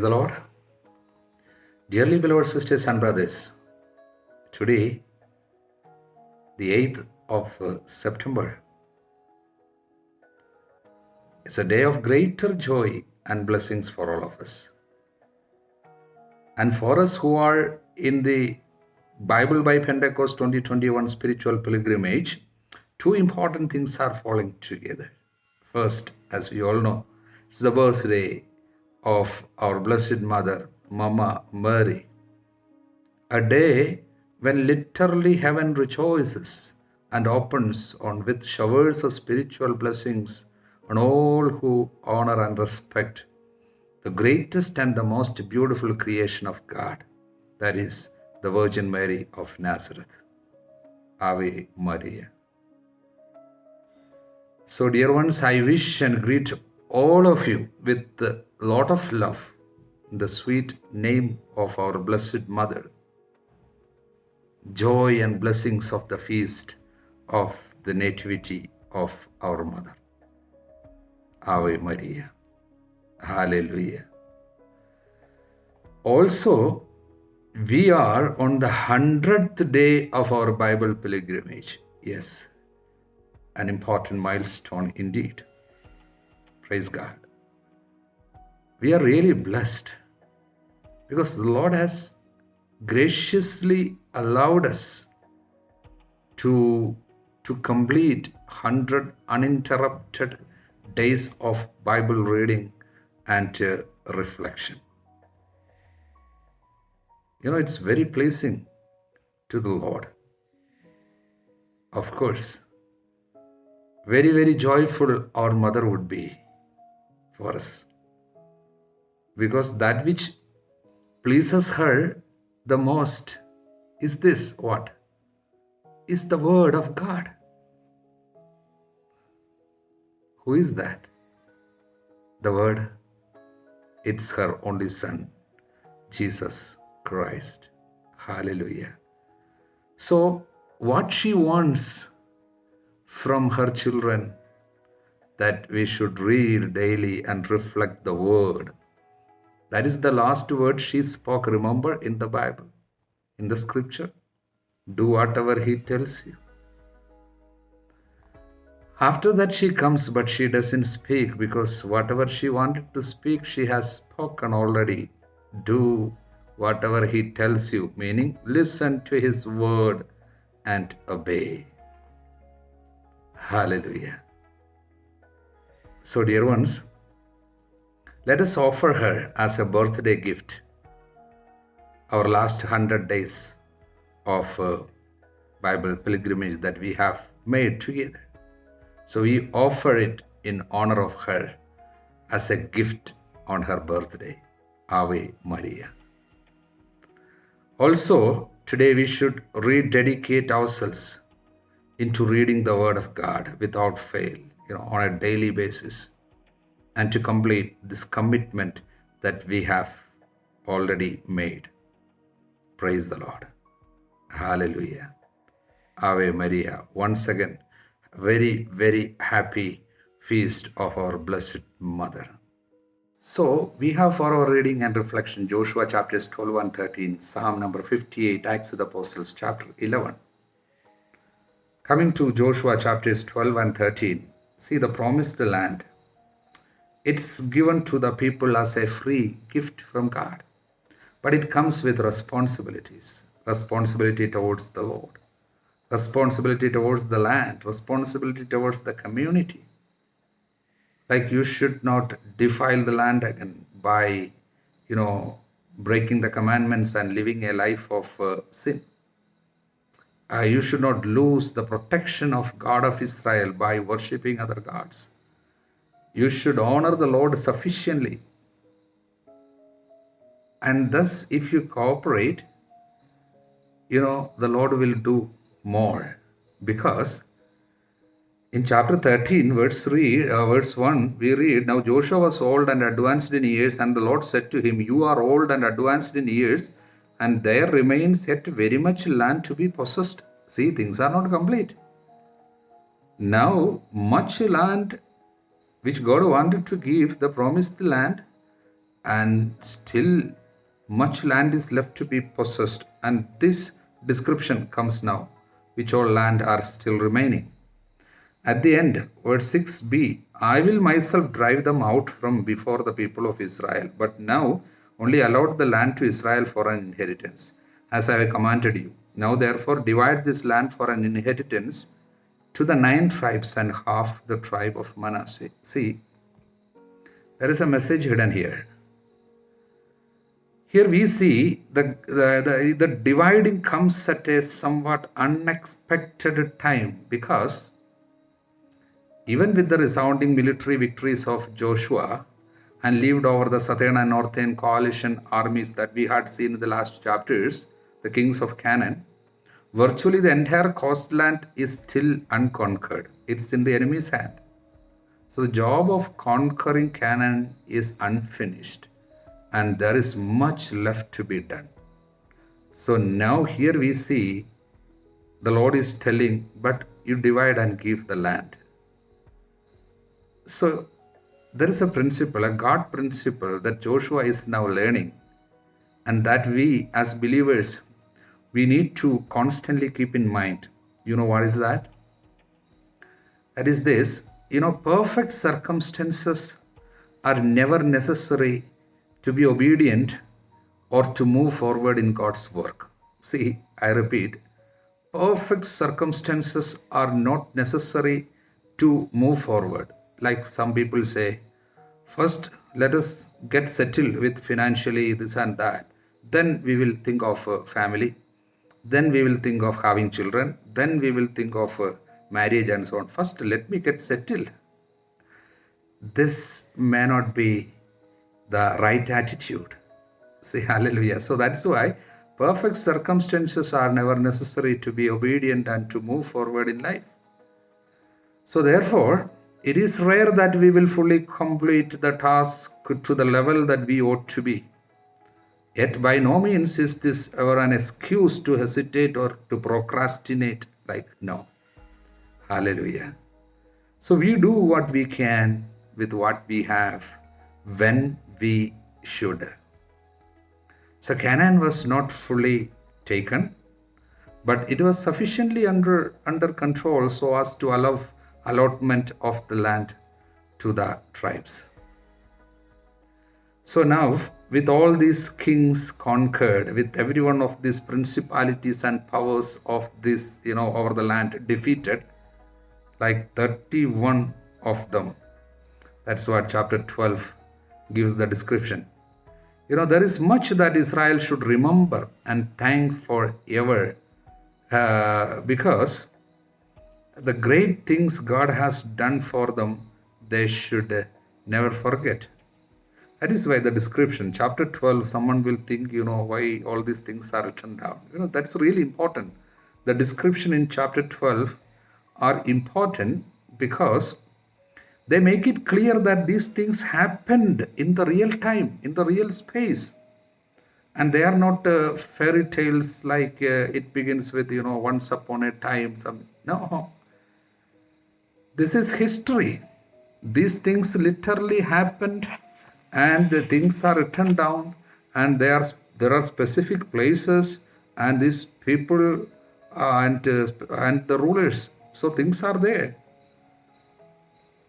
the Lord. Dearly beloved sisters and brothers, today, the 8th of September, is a day of greater joy and blessings for all of us. And for us who are in the Bible by Pentecost 2021 spiritual pilgrimage, two important things are falling together. First, as we all know, it's the birthday of our Blessed Mother, Mama Mary. A day when literally heaven rejoices and opens on with showers of spiritual blessings on all who honor and respect the greatest and the most beautiful creation of God, that is the Virgin Mary of Nazareth. Ave Maria. So, dear ones, I wish and greet all of you with a lot of love in the sweet name of our Blessed Mother. Joy and blessings of the feast of the Nativity of our Mother. Ave Maria. Hallelujah. Also, we are on the 100th day of our Bible pilgrimage. Yes, an important milestone indeed. Praise God. We are really blessed because the Lord has graciously allowed us to complete 100 uninterrupted days of Bible reading and reflection. You know, it's very pleasing to the Lord. Of course, very, very joyful our mother would be for us, because that which pleases her the most is this, what? Is the Word of God. Who is that? The Word. It's her only Son, Jesus Christ. Hallelujah. So, what she wants from her children, that we should read daily and reflect the Word. That is the last word she spoke, remember, in the Bible, in the scripture. Do whatever He tells you. After that she comes, but she doesn't speak, because whatever she wanted to speak, she has spoken already. Do whatever He tells you, meaning listen to His word and obey. Hallelujah. So, dear ones, let us offer her as a birthday gift our last 100 days of Bible pilgrimage that we have made together. So we offer it in honor of her as a gift on her birthday. Ave Maria. Also, today we should rededicate ourselves into reading the Word of God without fail, on a daily basis, and to complete this commitment that we have already made. Praise the Lord. Hallelujah. Ave Maria. Once again, very, very happy feast of our Blessed Mother. So, we have for our reading and reflection Joshua chapters 12 and 13, Psalm number 58, Acts of the Apostles chapter 11. Coming to Joshua chapters 12 and 13, see the promised land. It's given to the people as a free gift from God, but it comes with responsibilities. Responsibility towards the Lord, responsibility towards the land, responsibility towards the community. Like, you should not defile the land again by, breaking the commandments and living a life of sin. You should not lose the protection of God of Israel by worshipping other gods. You should honor the Lord sufficiently. And thus, if you cooperate, the Lord will do more. Because in chapter 13, verse 1, we read, Now Joshua was old and advanced in years, and the Lord said to him, You are old and advanced in years, and there remains yet very much land to be possessed. See, things are not complete. Now, much land which God wanted to give, the promised land, and still much land is left to be possessed. And this description comes now, which all land are still remaining. At the end, verse 6b, I will myself drive them out from before the people of Israel, but now only allot the land to Israel for an inheritance, as I have commanded you. Now therefore divide this land for an inheritance to the 9 tribes and half the tribe of Manasseh. See, there is a message hidden here. Here we see the dividing comes at a somewhat unexpected time, because even with the resounding military victories of Joshua and lived over the southern and northern coalition armies that we had seen in the last chapters, the kings of Canaan, virtually the entire coastland is still unconquered. It's in the enemy's hand. So the job of conquering Canaan is unfinished, and there is much left to be done. So now here we see the Lord is telling, but you divide and give the land. So there is a principle, a God principle that Joshua is now learning, and that we as believers, we need to constantly keep in mind. You know what is that? That is this, perfect circumstances are never necessary to be obedient or to move forward in God's work. See, I repeat, perfect circumstances are not necessary to move forward. Like some people say, first let us get settled with financially this and that. Then we will think of a family. Then we will think of having children. Then we will think of marriage and so on. First, let me get settled. This may not be the right attitude. Say hallelujah. So that's why perfect circumstances are never necessary to be obedient and to move forward in life. So therefore, it is rare that we will fully complete the task to the level that we ought to be. Yet by no means is this ever an excuse to hesitate or to procrastinate. Like, no. Hallelujah. So we do what we can with what we have when we should. So Canaan was not fully taken, but it was sufficiently under control so as to allow allotment of the land to the tribes. So now, with all these kings conquered, with every one of these principalities and powers of this, over the land defeated, like 31 of them. That's what chapter 12 gives the description. There is much that Israel should remember and thank forever, because the great things God has done for them, they should never forget. That is why the description, chapter 12, someone will think, why all these things are written down. That's really important. The description in chapter 12 are important because they make it clear that these things happened in the real time, in the real space. And they are not fairy tales like it begins with, once upon a time. No. This is history. These things literally happened, and the things are written down, and there are specific places, and these people and the rulers. So things are there.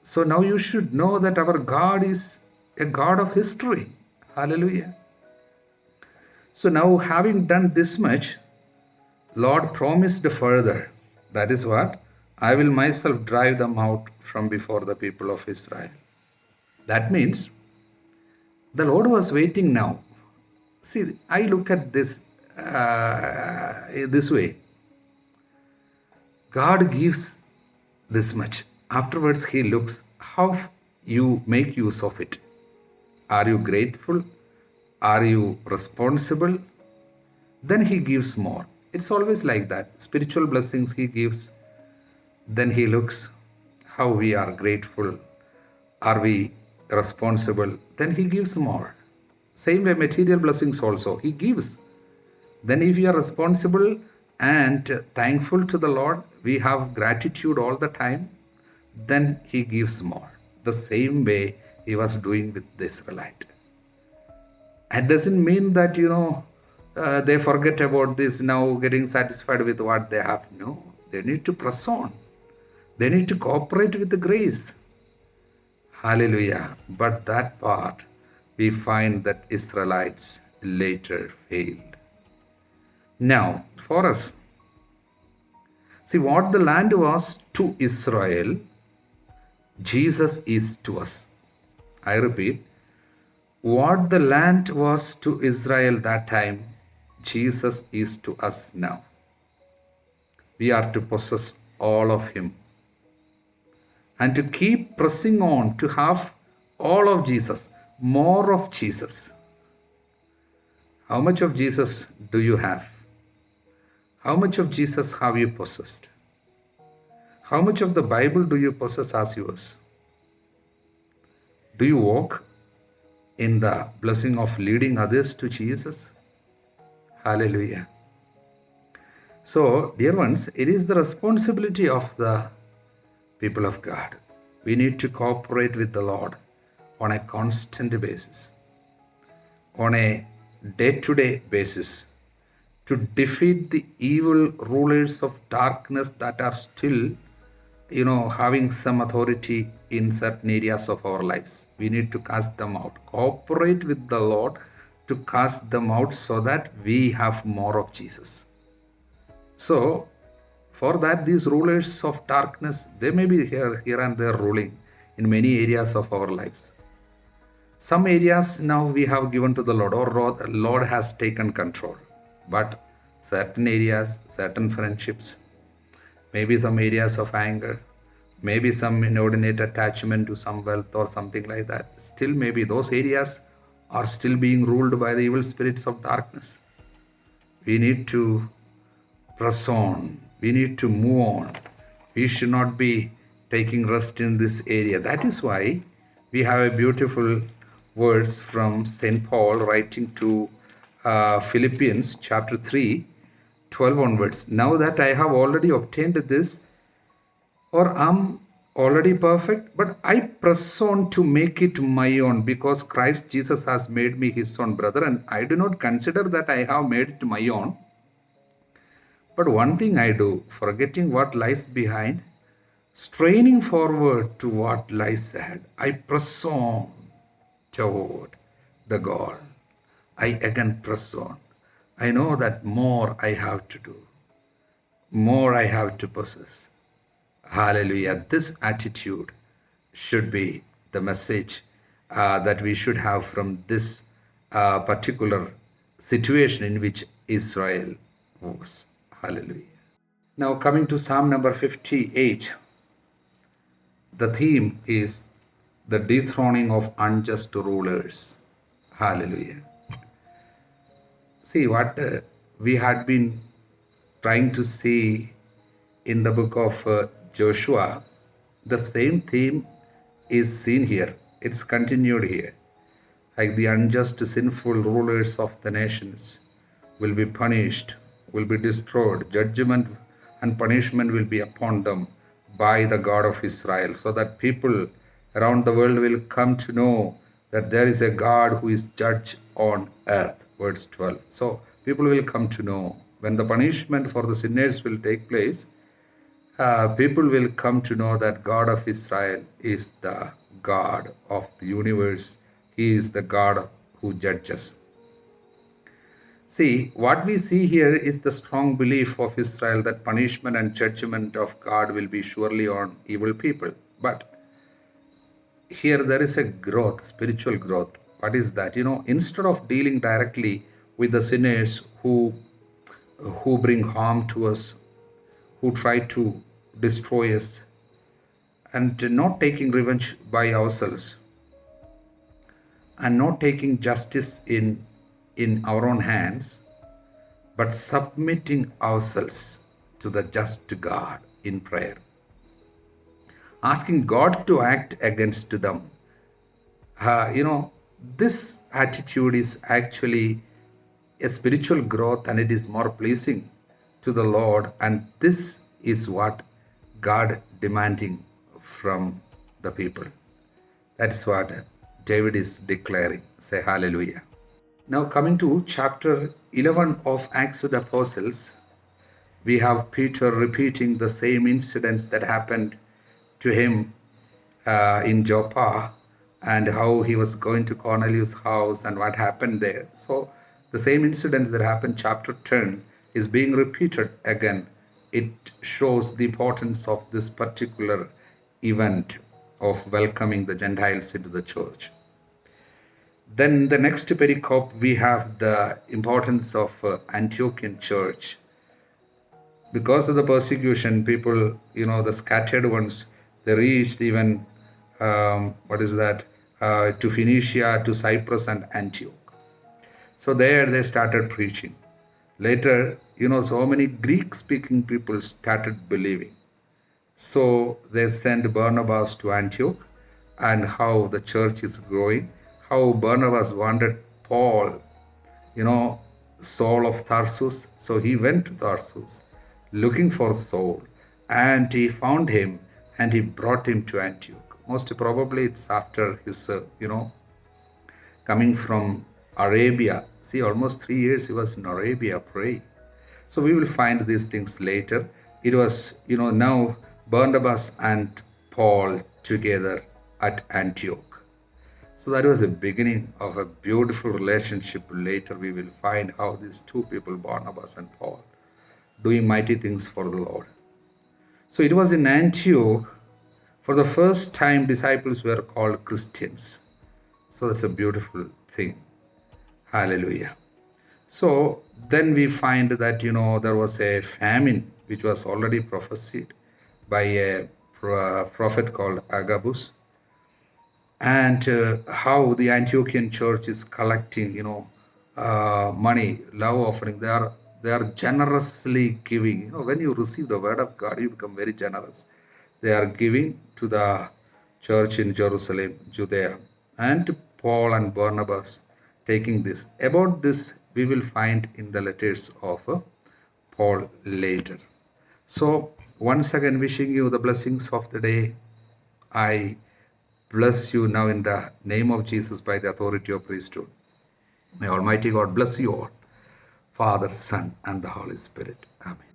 So now you should know that our God is a God of history. Hallelujah. So now, having done this much, Lord promised further. That is what? I will myself drive them out from before the people of Israel. That means the Lord was waiting now. See, I look at this this way. God gives this much. Afterwards, He looks how you make use of it. Are you grateful? Are you responsible? Then He gives more. It's always like that. Spiritual blessings He gives. Then He looks how we are grateful. Are we responsible? Then He gives more. Same way, material blessings also He gives. Then if you are responsible and thankful to the Lord, we have gratitude all the time, then He gives more. The same way He was doing with the Israelite. It doesn't mean that, they forget about this now, getting satisfied with what they have. No, they need to press on. They need to cooperate with the grace. Hallelujah. But that part, we find that Israelites later failed. Now, for us, see what the land was to Israel, Jesus is to us. I repeat, what the land was to Israel that time, Jesus is to us now. We are to possess all of Him and to keep pressing on to have all of Jesus, more of Jesus. How much of Jesus do you have? How much of Jesus have you possessed? How much of the Bible do you possess as yours? Do you walk in the blessing of leading others to Jesus? Hallelujah. So, dear ones, it is the responsibility of the people of God. We need to cooperate with the Lord on a constant basis, on a day-to-day basis, to defeat the evil rulers of darkness that are still, having some authority in certain areas of our lives. We need to cast them out. Cooperate with the Lord to cast them out so that we have more of Jesus. So, for that, these rulers of darkness, they may be here and there ruling in many areas of our lives. Some areas now we have given to the Lord, or the Lord has taken control. But certain areas, certain friendships, maybe some areas of anger, maybe some inordinate attachment to some wealth or something like that, still maybe those areas are still being ruled by the evil spirits of darkness. We need to press on. We need to move on. We should not be taking rest in this area. That is why we have a beautiful words from St. Paul writing to Philippians chapter 3, 12 onwards. Now that I have already obtained this, or am already perfect, but I press on to make it my own, because Christ Jesus has made me his own brother, and I do not consider that I have made it my own. But one thing I do, forgetting what lies behind, straining forward to what lies ahead, I press on toward the goal. I again press on. I know that more I have to do, more I have to possess. Hallelujah. This attitude should be the message that we should have from this particular situation in which Israel was. Hallelujah. Now, coming to Psalm number 58, the theme is the dethroning of unjust rulers. Hallelujah. See what we had been trying to see in the book of Joshua, the same theme is seen here. It's continued here. Like the unjust, sinful rulers of the nations will be punished, will be destroyed. Judgment and punishment will be upon them by the God of Israel, so that people around the world will come to know that there is a God who is judge on earth. Verse 12. So people will come to know when the punishment for the sinners will take place. People will come to know that God of Israel is the God of the universe. He is the God who judges. See, what we see here is the strong belief of Israel that punishment and judgment of God will be surely on evil people. But here there is a growth, spiritual growth. What is that? Instead of dealing directly with the sinners who bring harm to us, who try to destroy us, and not taking revenge by ourselves, and not taking justice in our own hands, but submitting ourselves to the just God in prayer, asking God to act against them. This attitude is actually a spiritual growth, and it is more pleasing to the Lord, and this is what God demanding from the people. That's what David is declaring. Say hallelujah. Now, coming to chapter 11 of Acts of the Apostles, we have Peter repeating the same incidents that happened to him in Joppa, and how he was going to Cornelius' house and what happened there. So the same incidents that happened chapter 10 is being repeated again. It shows the importance of this particular event of welcoming the Gentiles into the church. Then the next pericope, we have the importance of Antiochian church. Because of the persecution, people, the scattered ones, they reached even, to Phoenicia, to Cyprus and Antioch. So there they started preaching. Later, so many Greek-speaking people started believing. So they sent Barnabas to Antioch, and how the church is growing, how Barnabas wanted Paul, Saul of Tarsus. So he went to Tarsus looking for Saul, and he found him and he brought him to Antioch. Most probably it's after his, coming from Arabia. See, almost 3 years he was in Arabia praying. So we will find these things later. It was, now Barnabas and Paul together at Antioch. So that was the beginning of a beautiful relationship. Later we will find how these two people, Barnabas and Paul, doing mighty things for the Lord. So it was in Antioch, for the first time, disciples were called Christians. So that's a beautiful thing. Hallelujah. So then we find that, there was a famine which was already prophesied by a prophet called Agabus. And how the Antiochian church is collecting, money, love offering. They are generously giving. When you receive the word of God, you become very generous. They are giving to the church in Jerusalem, Judea, and Paul and Barnabas taking this. About this, we will find in the letters of Paul later. So once again, wishing you the blessings of the day. I bless you now in the name of Jesus by the authority of priesthood. May Almighty God bless you all. Father, Son, and the Holy Spirit. Amen.